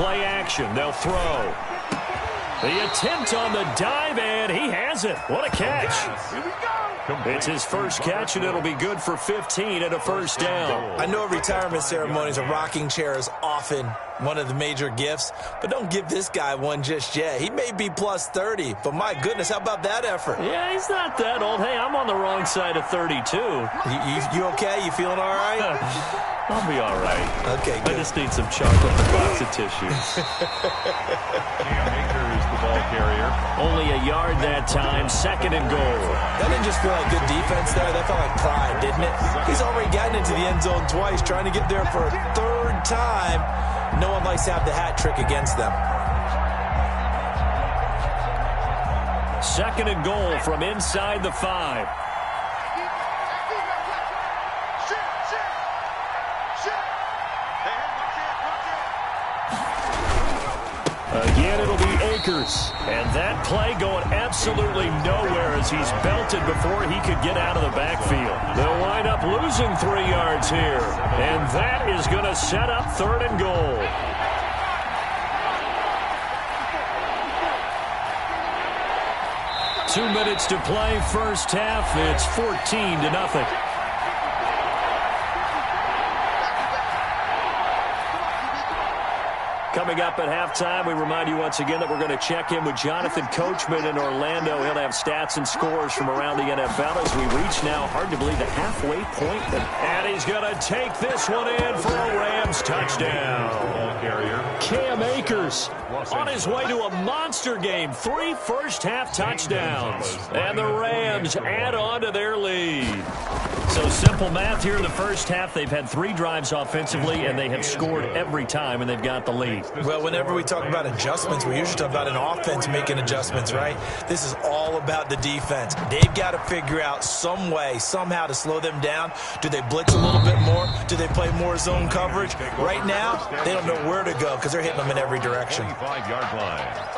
play action. They'll throw. The attempt on the dive, and he has it. What a catch. It's his first catch, and it'll be good for 15 and a first down. I know retirement ceremonies, a rocking chair is often one of the major gifts, but don't give this guy one just yet. He may be plus 30, but my goodness, how about that effort? Yeah, he's not that old. Hey, I'm on the wrong side of 32. You okay? You feeling all right? I'll be all right. Okay, good. I just need some chocolate and a box of tissues. Akers, the ball carrier. Only a yard that time, second and goal. That didn't just feel like good defense there. That felt like pride, didn't it? He's already gotten into the end zone twice, trying to get there for a third time. No one likes to have the hat trick against them. Second and goal from inside the 5. Again, it'll be Akers. And that play going absolutely nowhere as he's belted before he could get out of the backfield. They'll wind up losing 3 yards here. And that is going to set up third and goal. Two minutes to play first half. It's 14-0. Coming up at halftime, we remind you once again that we're going to check in with Jonathan Coachman in Orlando. He'll have stats and scores from around the NFL as we reach now, hard to believe, the halfway point. And he's going to take this one in for a Rams touchdown. Cam Akers on his way to a monster game. 3 first-half touchdowns. And the Rams add on to their lead. So simple math here in the first half. They've had 3 drives offensively, and they have scored every time, and they've got the lead. Well, whenever we talk about adjustments, we usually talk about an offense making adjustments, right? This is all about the defense. They've got to figure out some way, somehow to slow them down. Do they blitz a little bit more? Do they play more zone coverage? Right now, they don't know where to go because they're hitting them in every direction. 25-yard line.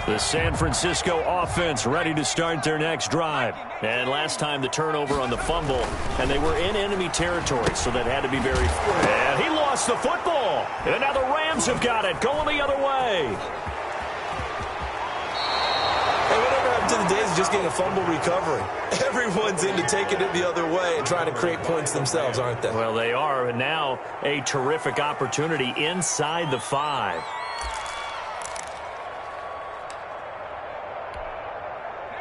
The San Francisco offense ready to start their next drive. And last time the turnover on the fumble, and they were in enemy territory, so that had to be very... And he lost the football. And now the Rams have got it, going the other way. Hey, whatever happened to the days of just getting a fumble recovery? Everyone's into taking it the other way and trying to create points themselves, aren't they? Well, they are, and now a terrific opportunity inside the 5.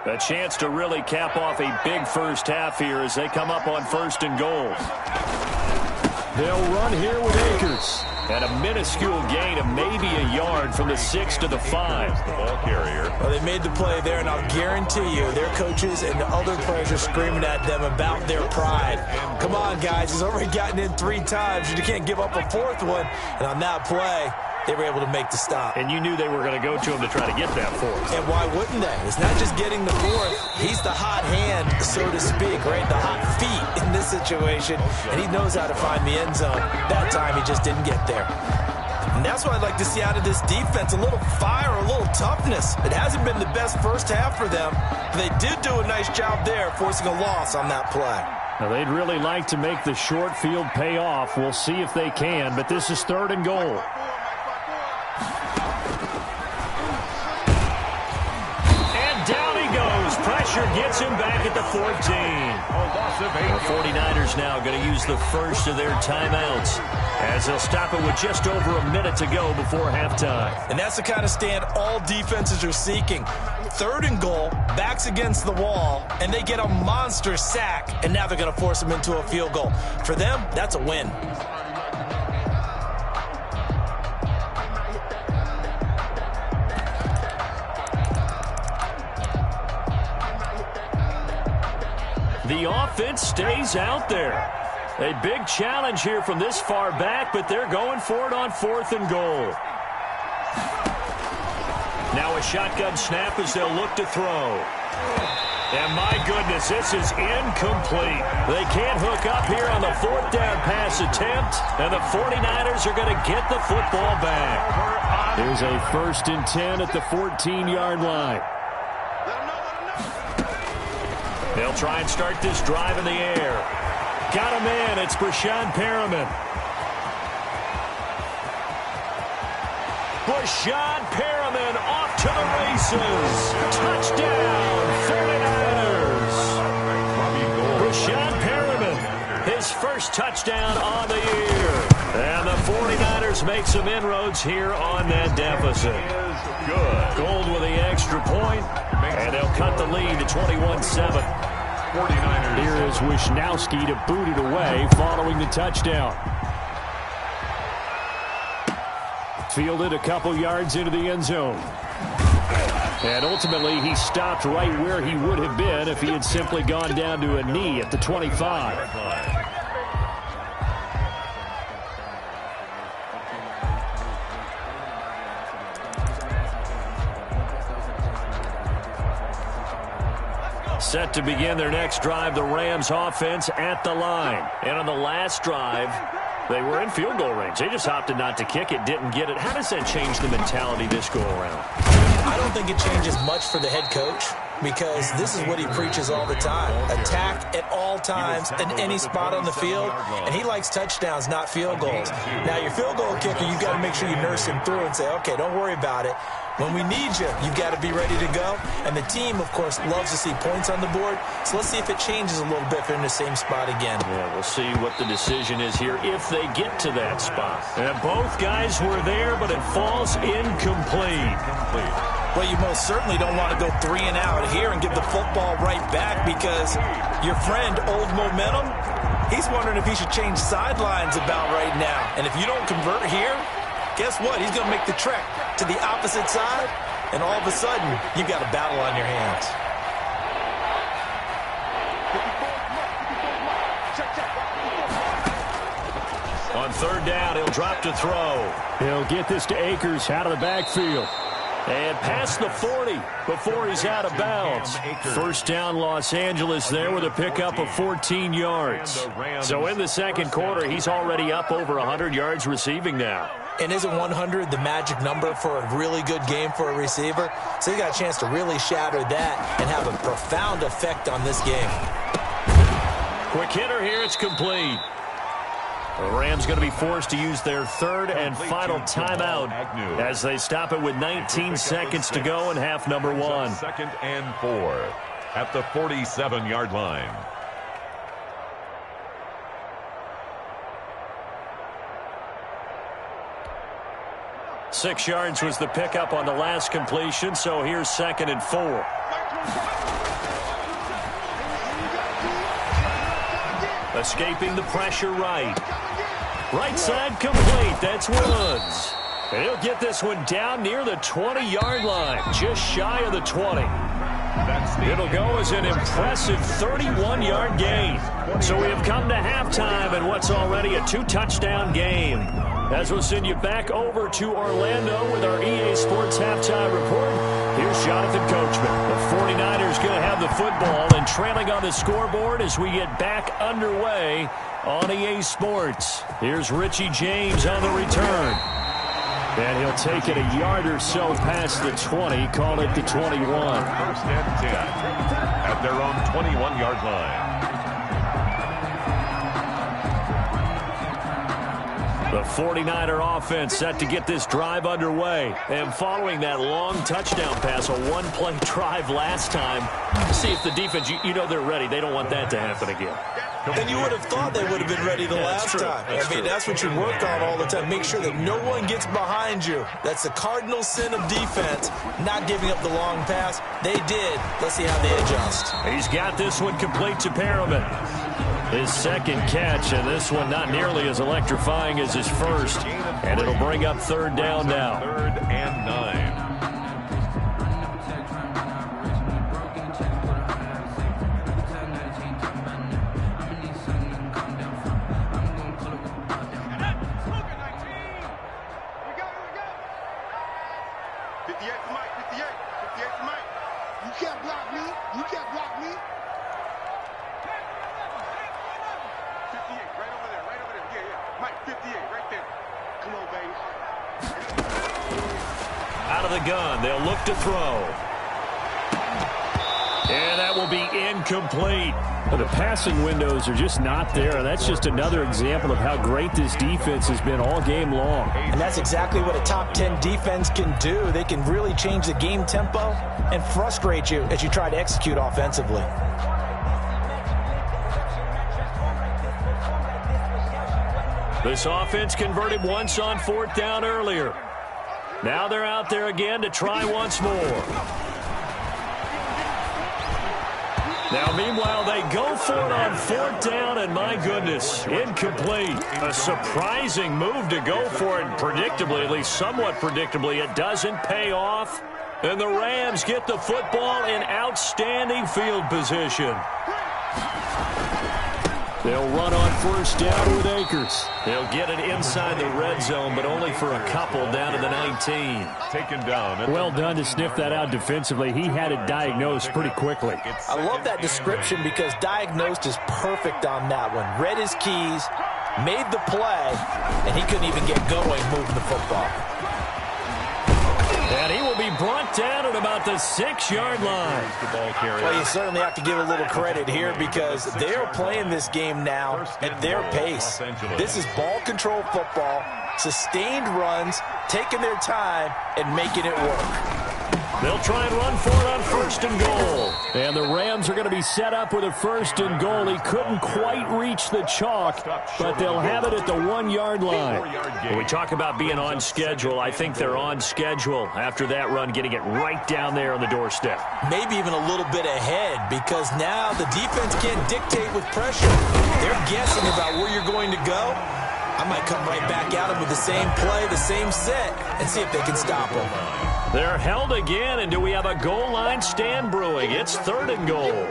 A chance to really cap off a big first half here as they come up on first and goal. They'll run here with Akers. And a minuscule gain of maybe a yard from the 6 to the 5. The ball carrier. Well, they made the play there, and I'll guarantee you their coaches and the other players are screaming at them about their pride. Come on, guys. He's already gotten in 3 times. You can't give up a 4th one. And on that play, they were able to make the stop. And you knew they were going to go to him to try to get that 4th. And why wouldn't they? It's not just getting the 4th. He's the hot hand, so to speak, right? The hot feet in this situation. And he knows how to find the end zone. That time, he just didn't get there. And that's what I'd like to see out of this defense. A little fire, a little toughness. It hasn't been the best first half for them. But they did do a nice job there, forcing a loss on that play. Now, they'd really like to make the short field pay off. We'll see if they can, but this is 3rd and goal. Pressure gets him back at the 14. The 49ers now going to use the first of their timeouts as they'll stop it with just over a minute to go before halftime. And that's the kind of stand all defenses are seeking. 3rd and goal, backs against the wall, and they get a monster sack, and now they're going to force them into a field goal. For them, that's a win. The offense stays out there. A big challenge here from this far back, but they're going for it on 4th and goal. Now a shotgun snap as they'll look to throw. And my goodness, this is incomplete. They can't hook up here on the 4th down pass attempt, and the 49ers are going to get the football back. Here's a 1st and 10 at the 14-yard line. They'll They'll try and start this drive in the air. Got him in. It's Brashad Perriman. Brashad Perriman off to the races. Touchdown, 49ers. Brashad Perriman, his first touchdown on the year. And the 49ers make some inroads here on that deficit. Good. Gold with the extra point, and they'll cut the lead to 21-7. 49ers. Here is Wisnowski to boot it away following the touchdown. Fielded a couple yards into the end zone. And ultimately, he stopped right where he would have been if he had simply gone down to a knee at the 25. Set to begin their next drive, the Rams offense at the line. And on the last drive, they were in field goal range. They just opted not to kick it, didn't get it. How does that change the mentality this go around? I don't think it changes much for the head coach, because this is what he preaches all the time. Attack at all times in any spot on the field, and he likes touchdowns, not field goals. Now, your field goal kicker, you've got to make sure you nurse him through and say, okay, don't worry about it. When we need you, you've got to be ready to go. And the team, of course, loves to see points on the board. So let's see if it changes a little bit if they're in the same spot again. Yeah, we'll see what the decision is here if they get to that spot. And both guys were there, but it falls incomplete. Well, you most certainly don't want to go 3 and out here and give the football right back, because your friend, Old Momentum, he's wondering if he should change sidelines about right now. And if you don't convert here, guess what? He's going to make the trek to the opposite side, and all of a sudden, you've got a battle on your hands. On third down, he'll drop to throw. He'll get this to Akers out of the backfield. And past the 40 before he's out of bounds. First down, Los Angeles there with a pickup of 14 yards. So in the second quarter, he's already up over 100 yards receiving now. And isn't 100 the magic number for a really good game for a receiver? So he got a chance to really shatter that and have a profound effect on this game. Quick hitter here, it's complete. The Rams going to be forced to use their third and final timeout as they stop it with 19 seconds to go in half number one. Second and 4 at the 47-yard line. Six yards was the pickup on the last completion, so here's second and 4. Escaping the pressure right. Right side complete. That's Woods. And he'll get this one down near the 20-yard line, just shy of the 20. It'll go as an impressive 31-yard gain. So we have come to halftime in what's already a 2-touchdown game. As we'll send you back over to Orlando with our EA Sports Halftime Report, here's Jonathan Coachman. The 49ers going to have the football and trailing on the scoreboard as we get back underway on EA Sports. Here's Richie James on the return. And he'll take it a yard or so past the 20, call it the 21. First and 10 at their own 21-yard line. The 49er offense set to get this drive underway. And following that long touchdown pass, a one-play drive last time, see if the defense, you know they're ready. They don't want that to happen again. And you would have thought they would have been ready the last time. That's what you work on all the time. Make sure that no one gets behind you. That's the cardinal sin of defense, not giving up the long pass. They did. Let's see how they adjust. He's got this one complete to Perriman. His second catch, and this one not nearly as electrifying as his first. And it'll bring up third down now. Third and 9. Out of the gun, they'll look to throw. And that will be incomplete. Well, the passing windows are just not there. That's just another example of how great this defense has been all game long. And that's exactly what a top 10 defense can do. They can really change the game tempo and frustrate you as you try to execute offensively. This offense converted once on 4th down earlier. Now they're out there again to try once more. Now, meanwhile, they go for it on 4th down, and my goodness, incomplete. A surprising move to go for it, predictably, at least somewhat predictably. It doesn't pay off, and the Rams get the football in outstanding field position. They'll run on 1st down with Akers. They'll get it inside the red zone, but only for a couple down to the 19. Taken down. Well done to sniff that out defensively. He had it diagnosed pretty quickly. I love that description because diagnosed is perfect on that one. Read his keys, made the play, and he couldn't even get going moving the football. And he will be brought down at about the 6-yard line. Well, you certainly have to give a little credit here because they're playing this game now at their pace. This is ball control football, sustained runs, taking their time, and making it work. They'll try and run for it on 1st and goal. And the Rams are going to be set up with a 1st and goal. He couldn't quite reach the chalk, but they'll have it at the 1-yard line. When we talk about being on schedule, I think they're on schedule after that run, getting it right down there on the doorstep. Maybe even a little bit ahead because now the defense can't dictate with pressure. They're guessing about where you're going to go. I might come right back at them with the same play, the same set, and see if they can stop them. They're held again, and do we have a goal line stand brewing? It's 3rd and goal.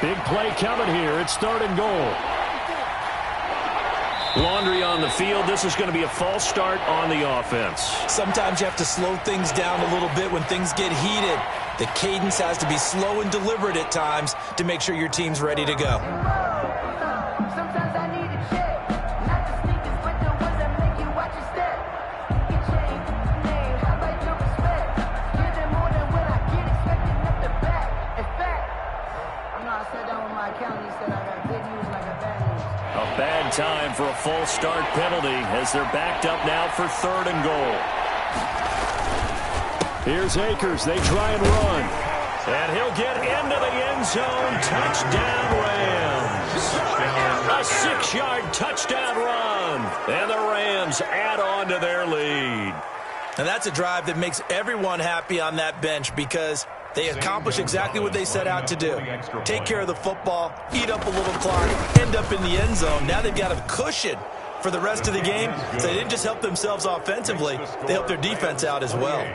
Big play coming here. It's 3rd and goal. Laundry on the field. This is going to be a false start on the offense. Sometimes you have to slow things down a little bit when things get heated. The cadence has to be slow and deliberate at times to make sure your team's ready to go. Bad time for a false start penalty as they're backed up now for 3rd and goal. Here's Akers. They try and run. And he'll get into the end zone. Touchdown, Rams. A 6-yard touchdown run. And the Rams add on to their lead. And that's a drive that makes everyone happy on that bench because they accomplish exactly what they set out to do. Take care of the football, eat up a little clock, end up in the end zone. Now they've got a cushion for the rest of the game. So they didn't just help themselves offensively, they helped their defense out as well.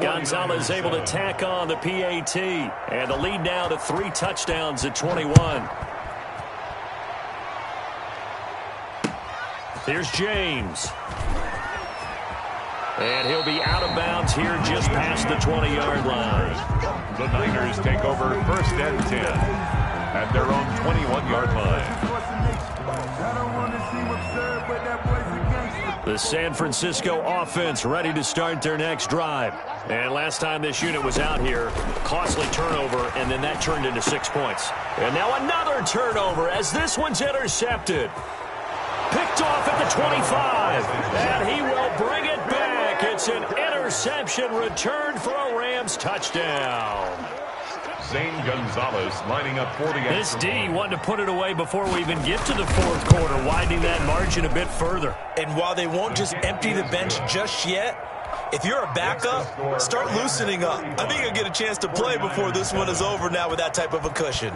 Gonzalez able to tack on the PAT. And the lead now to 3 touchdowns at 21. Here's James. And he'll be out of bounds here just past the 20-yard line. The Niners take over 1st and 10 at their own 21-yard line. The San Francisco offense ready to start their next drive. And last time this unit was out here, costly turnover, and then that turned into 6 points. And now another turnover as this one's intercepted. Picked off at the 25, and he will bring it back. It's an interception returned for a Rams touchdown. Zane Gonzalez lining up for the end. This D wanted to put it away before we even get to the 4th quarter, widening that margin a bit further. And while they won't just empty the bench just yet, if you're a backup, start loosening up. I think you'll get a chance to play before this one is over now with that type of a cushion.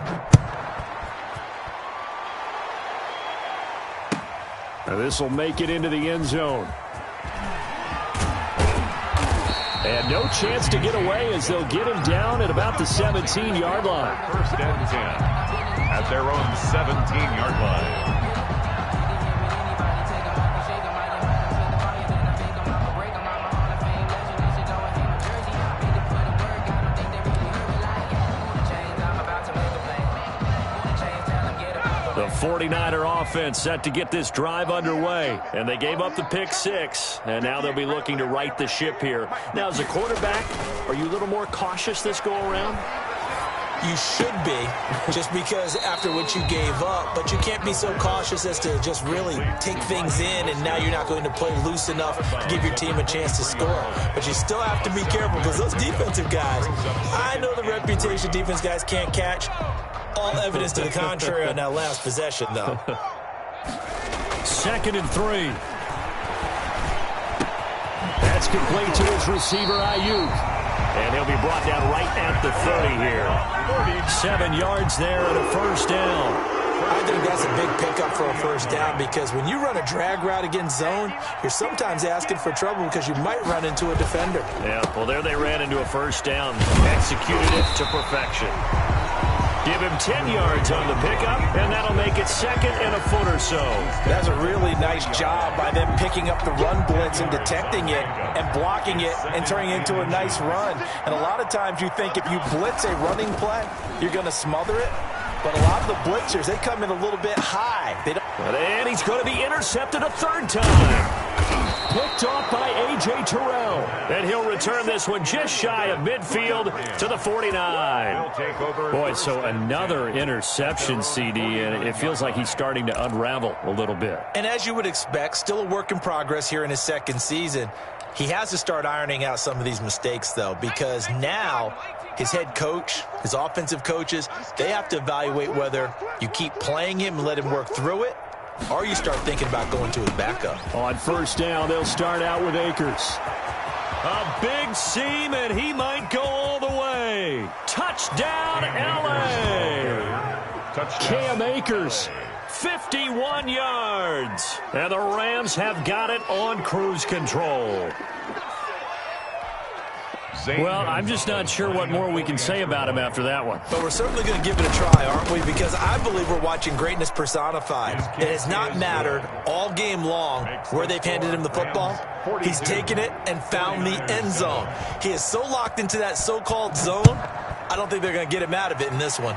Now this will make it into the end zone. And no chance to get away as they'll get him down at about the 17-yard line. 1st and 10 at their own 17-yard line. The 49er offense set to get this drive underway, and they gave up the pick 6, and now they'll be looking to right the ship here. Now, as a quarterback, are you a little more cautious this go around? You should be, just because after what you gave up, but you can't be so cautious as to just really take things in, and now you're not going to play loose enough to give your team a chance to score. But you still have to be careful because those defensive guys, I know the reputation defense guys can't catch. All evidence to the contrary on that last possession, though. 2nd and 3. That's complete to his receiver, Ayuk. And he'll be brought down right at the 30 here. 7 yards there and a first down. I think that's a big pickup for a first down because when you run a drag route against zone, you're sometimes asking for trouble because you might run into a defender. Yeah, well, there they ran into a first down. Executed it to perfection. Give him 10 yards on the pickup, and that'll make it 2nd and a foot or so. That's a really nice job by them picking up the run blitz and detecting it and blocking it and turning it into a nice run. And a lot of times you think if you blitz a running play, you're going to smother it. But a lot of the blitzers, they come in a little bit high. And he's going to be intercepted a 3rd time. Picked off by A.J. Terrell. And he'll return this one just shy of midfield to the 49. Boy, so another interception, CD, and it feels like he's starting to unravel a little bit. And as you would expect, still a work in progress here in his 2nd season. He has to start ironing out some of these mistakes, though, because now his head coach, his offensive coaches, they have to evaluate whether you keep playing him and let him work through it, or you start thinking about going to his backup. On first down, they'll start out with Akers. A big seam, and he might go all the way. Touchdown, L.A. Cam Akers. 51 yards. And the Rams have got it on cruise control. Well, I'm just not sure what more we can say about him after that one. But we're certainly going to give it a try, aren't we? Because I believe we're watching greatness personified. It has not mattered all game long where they've handed him the football. He's taken it and found the end zone. He is so locked into that so-called zone, I don't think they're going to get him out of it in this one.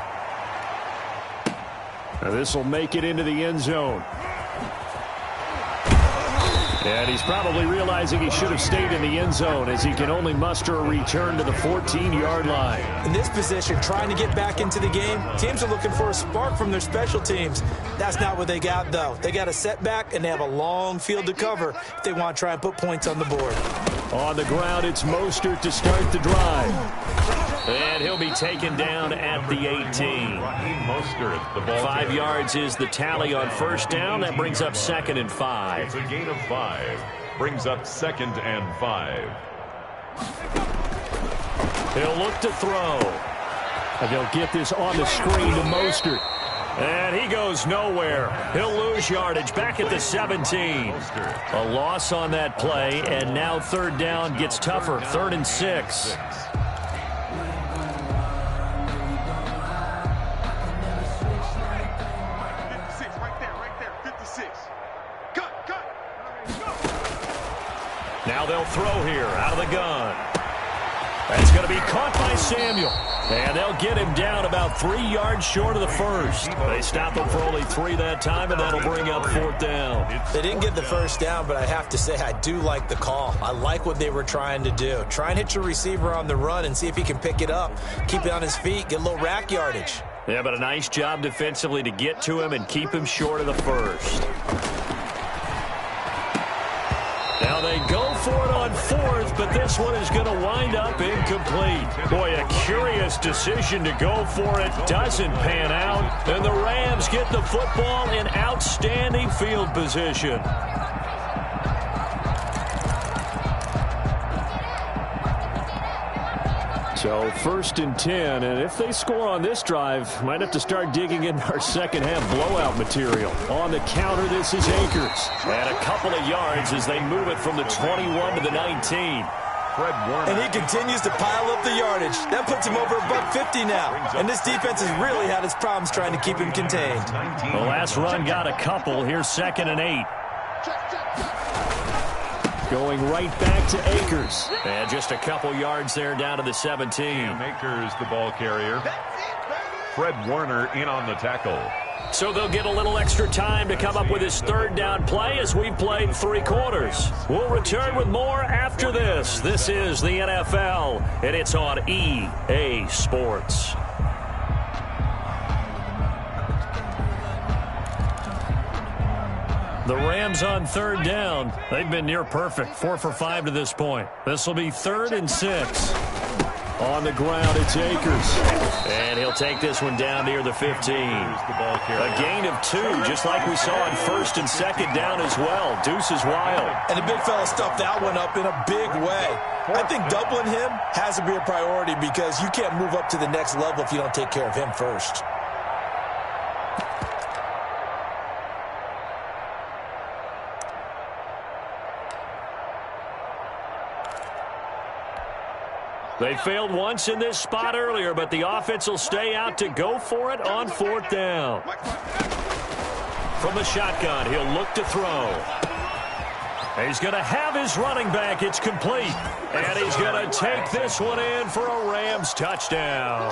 Now this will make it into the end zone. And he's probably realizing he should have stayed in the end zone as he can only muster a return to the 14-yard line. In this position, trying to get back into the game, teams are looking for a spark from their special teams. That's not what they got, though. They got a setback, and they have a long field to cover if they want to try and put points on the board. On the ground, it's Mostert to start the drive. And he'll be taken down at the 18. 5 yards is the tally on first down. That brings up 2nd and 5. It's a gain of 5. Brings up 2nd and 5. He'll look to throw. And they'll get this on the screen to Mostert. And he goes nowhere. He'll lose yardage back at the 17. A loss on that play, and now 3rd down gets tougher. 3rd and 6. Now they'll throw here out of the gun. That's going to be caught by Samuel. And they'll get him down about 3 yards short of the first. They stop him for only 3 that time, and that'll bring up 4th down. They didn't get the first down, but I have to say I do like the call. I like what they were trying to do. Try and hit your receiver on the run and see if he can pick it up. Keep it on his feet, get a little rack yardage. Yeah, but a nice job defensively to get to him and keep him short of the first. Now they go for it on 4th, but this one is going to wind up incomplete. Boy, a curious decision to go for it. Doesn't pan out, and the Rams get the football in outstanding field position. So 1st and 10, and if they score on this drive, might have to start digging in our second half blowout material. On the counter, this is Akers. And a couple of yards as they move it from the 21 to the 19. And he continues to pile up the yardage. That puts him over $150 now. And this defense has really had its problems trying to keep him contained. The last run got a couple. Here's 2nd and 8. Going right back to Akers. And just a couple yards there down to the 17. Akers, the ball carrier. Fred Warner in on the tackle. So they'll get a little extra time to come up with his 3rd down play as we've played 3 quarters. We'll return with more after this. This is the NFL, and it's on EA Sports. The Rams on third down. They've been near perfect. 4 for 5 to this point. This will be 3rd and 6. On the ground, it's Akers. And he'll take this one down near the 15. A gain of 2, just like we saw on 1st and 2nd down as well. Deuce is wild. And the big fella stuffed that one up in a big way. I think doubling him has to be a priority because you can't move up to the next level if you don't take care of him first. They failed once in this spot earlier, but the offense will stay out to go for it on 4th down. From the shotgun, he'll look to throw. He's going to have his running back. It's complete. And he's going to take this one in for a Rams touchdown.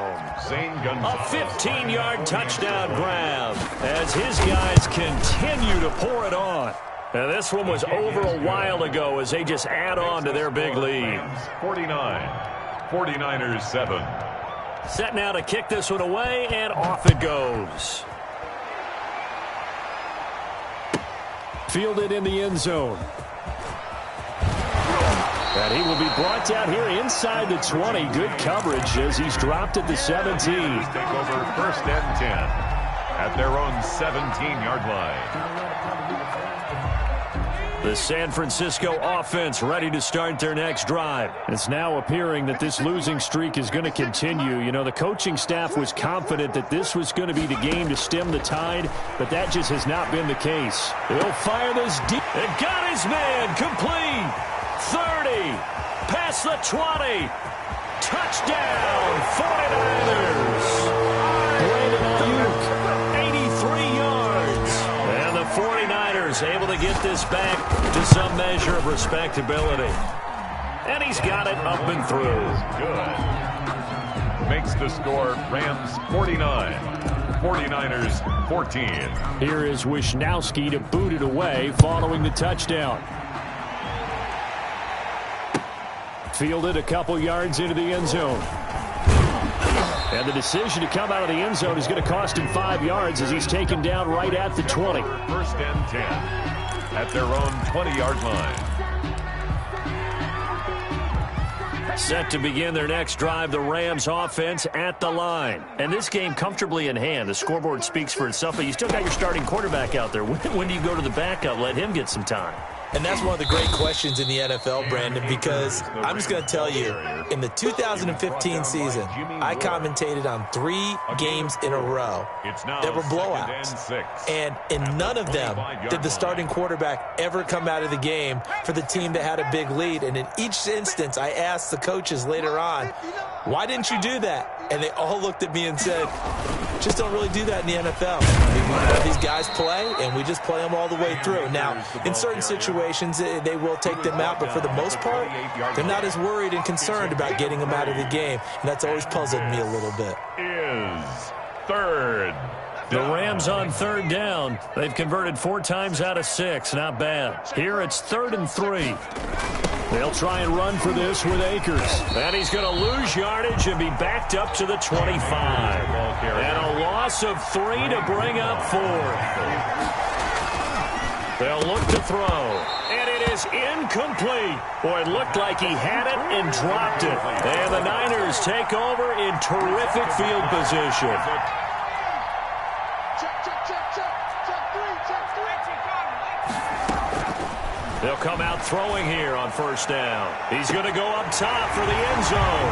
A 15-yard touchdown grab as his guys continue to pour it on. And this one was over a while ago as they just add on to their big lead. 49. 49ers 7. Set now to kick this one away, and off it goes. Fielded in the end zone. And he will be brought down here inside the 20. Good coverage as he's dropped at the 17. Take over 1st and 10 at their own 17-yard line. The San Francisco offense ready to start their next drive. It's now appearing that this losing streak is going to continue. You know, the coaching staff was confident that this was going to be the game to stem the tide, but that just has not been the case. He'll fire this deep. It got his man complete. 30. Past the 20. Touchdown, 49ers. Brandon Ayuk, 83 yards. And the 49ers able to get this back to some measure of respectability. And he's got it up and through. Good. Makes the score Rams 49. 49ers 14. Here is Wishnowski to boot it away following the touchdown. Fielded a couple yards into the end zone. And the decision to come out of the end zone is going to cost him 5 yards as he's taken down right at the 20. 1st and 10 at their own 20-yard line. Set to begin their next drive, the Rams offense at the line. And this game comfortably in hand. The scoreboard speaks for itself, but you still got your starting quarterback out there. When do you go to the backup? Let him get some time. And that's one of the great questions in the NFL, Brandon, because I'm just going to tell you, in the 2015 season, I commentated on 3 games in a row that were blowouts. And in none of them did the starting quarterback ever come out of the game for the team that had a big lead. And in each instance, I asked the coaches later on, why didn't you do that? And they all looked at me and said, just don't really do that in the NFL. These guys play, and we just play them all the way through. Now, in certain situations, they will take them out, but for the most part, they're not as worried and concerned about getting them out of the game, and that's always puzzled me a little bit. Is 3rd. The Rams on 3rd down. They've converted 4 times out of 6. Not bad. Here it's 3rd and 3. They'll try and run for this with Akers. And he's going to lose yardage and be backed up to the 25. And a loss of 3 to bring up 4th. They'll look to throw. And it is incomplete. Boy, it looked like he had it and dropped it. And the Niners take over in terrific field position. They'll come out throwing here on 1st down. He's going to go up top for the end zone.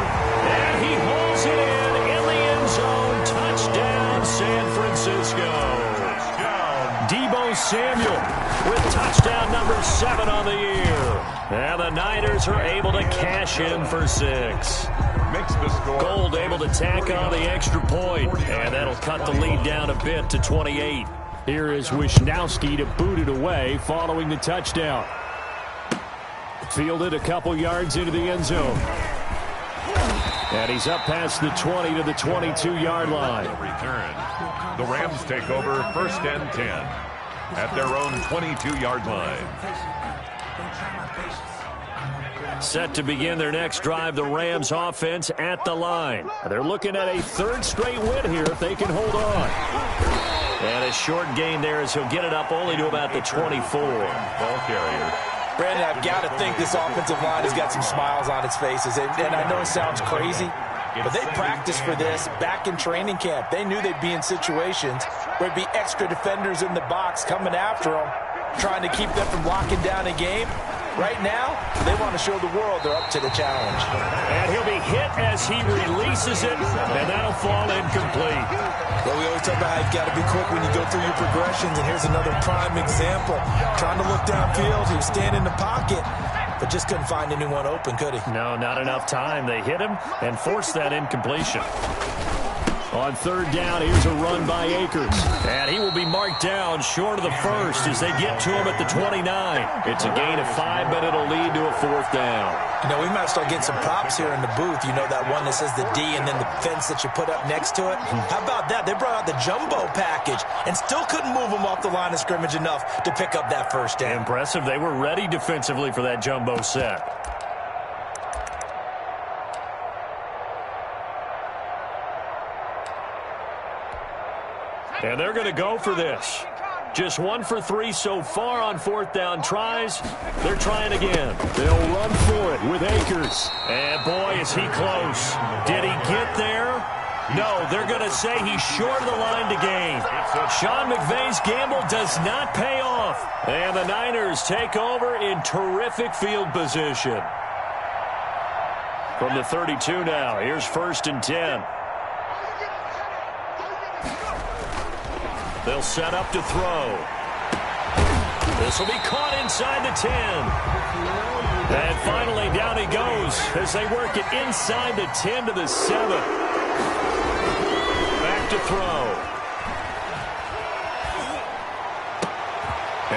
And he hauls it in the end zone. Touchdown, San Francisco. Deebo Samuel with touchdown number 7 on the year. And the Niners are able to cash in for 6. Makes the score. Gold able to tack on the extra point. And that'll cut the lead down a bit to 28. Here is Wishnowski to boot it away following the touchdown. Fielded a couple yards into the end zone. And he's up past the 20 to the 22-yard line. Return. The Rams take over 1st and 10 at their own 22-yard line. Set to begin their next drive, the Rams offense at the line. They're looking at a 3rd straight win here if they can hold on. And a short gain there as he'll get it up only to about the 24. Ball carrier. Brandon, I've got to think this offensive line has got some smiles on its faces. And I know it sounds crazy, but they practiced for this back in training camp. They knew they'd be in situations where there'd be extra defenders in the box coming after them, trying to keep them from locking down a game. Right now, they want to show the world they're up to the challenge. And he'll be hit as he releases it, and that'll fall incomplete. Well, we always talk about how you've got to be quick when you go through your progressions, and here's another prime example. Trying to look downfield, he was standing in the pocket, but just couldn't find anyone open, could he? No, not enough time. They hit him and forced that incompletion. On third down, here's a run by Akers. And he will be marked down short of the first as they get to him at the 29. It's a gain of 5, but it'll lead to a fourth down. You know, we might start getting some props here in the booth. You know that one that says the D and then the fence that you put up next to it? How about that? They brought out the jumbo package and still couldn't move them off the line of scrimmage enough to pick up that first down. Impressive. They were ready defensively for that jumbo set. And they're going to go for this. Just 1 for 3 so far on fourth down tries. They're trying again. They'll run for it with Akers. And boy, is he close. Did he get there? No, they're going to say he's short of the line to gain. Sean McVay's gamble does not pay off. And the Niners take over in terrific field position. From the 32 now, here's 1st and 10. They'll set up to throw. This will be caught inside the 10. And finally, down he goes as they work it inside the 10 to the 7. Back to throw.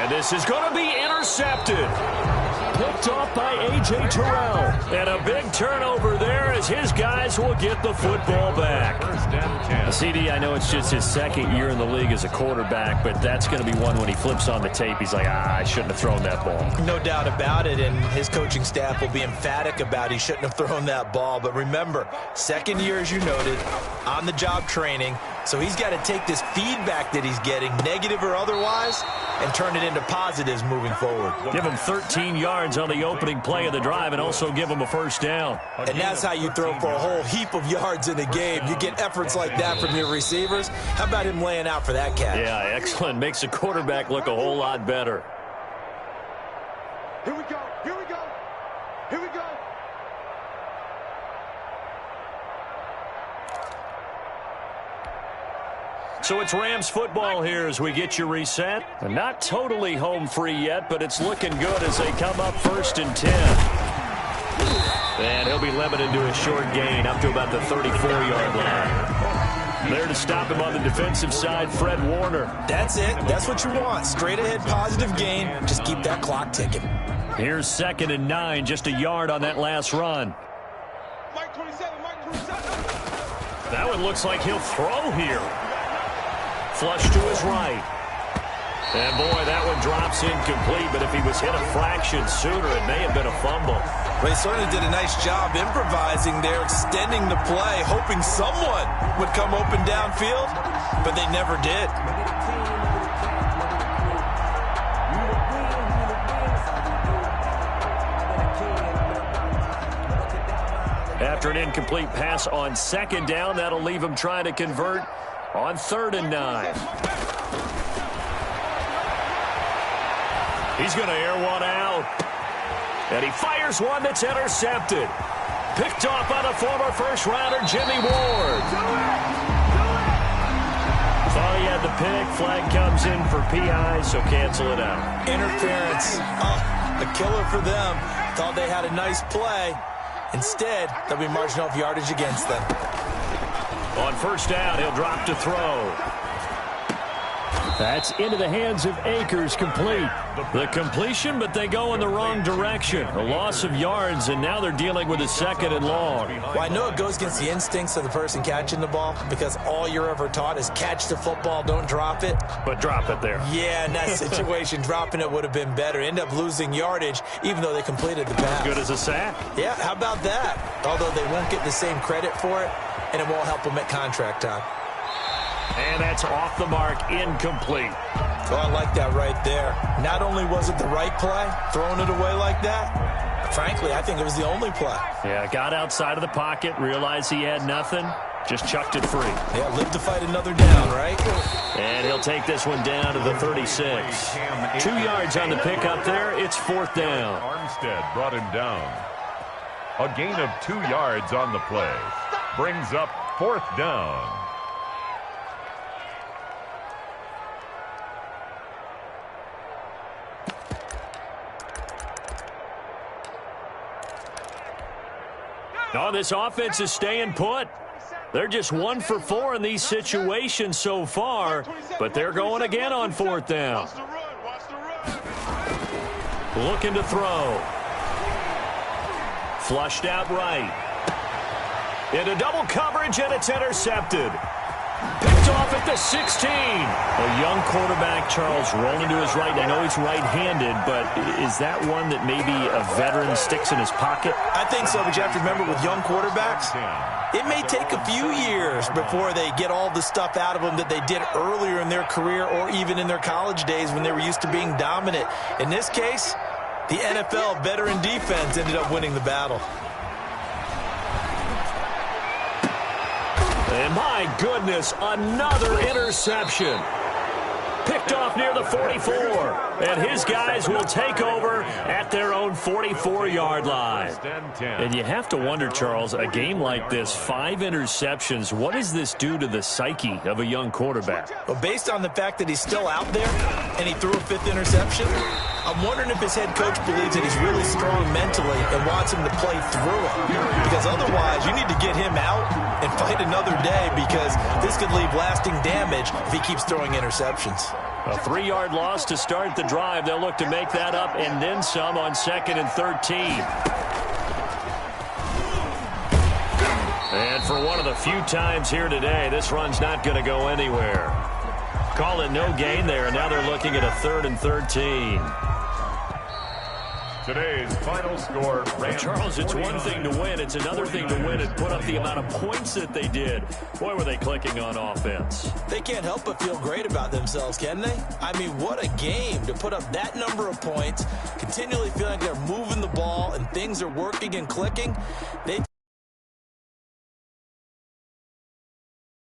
And this is going to be intercepted. Picked off by A.J. Terrell. And a big turnover there as his guys will get the football back. CD, I know it's just his second year in the league as a quarterback, but that's going to be one when he flips on the tape. He's like, I shouldn't have thrown that ball. No doubt about it, and his coaching staff will be emphatic about he shouldn't have thrown that ball. But remember, second year, as you noted, on-the-job training, so he's got to take this feedback that he's getting, negative or otherwise, and turn it into positives moving forward. Give him 13 yards on the opening play of the drive and also give him a first down. And that's how you throw for a whole heap of yards in a game. You get efforts like that from your receivers. How about him laying out for that cat? Yeah, excellent. Makes the quarterback look a whole lot better. Here we go. Here we go. Here we go. So it's Rams football here as we get you reset. Not totally home free yet, but it's looking good as they come up 1st and 10. And he'll be limited to a short gain up to about the 34-yard line. There to stop him on the defensive side, Fred Warner. That's it. That's what you want. Straight ahead positive gain. Just keep that clock ticking. Here's 2nd and 9, just a yard on that last run. Mike 27, Mike 27. That one looks like he'll throw here. Flush to his right. And boy, that one drops incomplete, but if he was hit a fraction sooner, it may have been a fumble. Well, he certainly did a nice job improvising there, extending the play, hoping someone would come open downfield, but they never did. After an incomplete pass on 2nd down, that'll leave him trying to convert on 3rd and 9. He's going to air one out. And he fires one that's intercepted. Picked off by the former first-rounder, Jimmy Ward. Thought he had the pick. Flag comes in for PI, so cancel it out. Interference. A killer for them. Thought they had a nice play. Instead, they'll be marching off yardage against them. On 1st down, he'll drop to throw. That's into the hands of Akers, complete. The completion, but they go in the wrong direction. A loss of yards, and now they're dealing with a 2nd and long. Well, I know it goes against the instincts of the person catching the ball because all you're ever taught is catch the football, don't drop it. But drop it there. Yeah, in that situation, dropping it would have been better. End up losing yardage, even though they completed the pass. Good as a sack. Yeah, how about that? Although they won't get the same credit for it, and it won't help them at contract time. And that's off the mark, incomplete. Oh, I like that right there. Not only was it the right play, throwing it away like that, frankly, I think it was the only play. Yeah, got outside of the pocket, realized he had nothing, just chucked it free. Yeah, live to fight another down, right? And he'll take this one down to the 36. 2 yards on the pickup there. It's 4th down. Armstead brought him down. A gain of 2 yards on the play. Brings up 4th down. Oh, this offense is staying put. They're just 1 for 4 in these situations so far, but they're going again on 4th down. Looking to throw. Flushed out right. Into double coverage, and it's intercepted. Picked off at the 16. A young quarterback, Charles, rolling to his right. I know he's right-handed, but is that one that maybe a veteran sticks in his pocket? I think so, but you have to remember with young quarterbacks, it may take a few years before they get all the stuff out of them that they did earlier in their career or even in their college days when they were used to being dominant. In this case, the NFL veteran defense ended up winning the battle. And my goodness, another interception. Picked off near the 44. And his guys will take over at their own 44-yard line. And you have to wonder, Charles, a game like this, 5 interceptions, what does this do to the psyche of a young quarterback? Well, based on the fact that he's still out there and he threw a 5th interception, I'm wondering if his head coach believes that he's really strong mentally and wants him to play through it. Because otherwise, you need to get him out and fight another day, because this could leave lasting damage if he keeps throwing interceptions. A 3-yard loss to start the drive. They'll look to make that up and then some on 2nd and 13. And for one of the few times here today, this run's not going to go anywhere. Call it no gain there, and now they're looking at a 3rd and 13. Today's final score. Charles, it's one thing to win. It's another thing to win and put up the amount of points that they did. Boy, were they clicking on offense. They can't help but feel great about themselves, can they? I mean, what a game to put up that number of points, continually feeling like they're moving the ball and things are working and clicking. They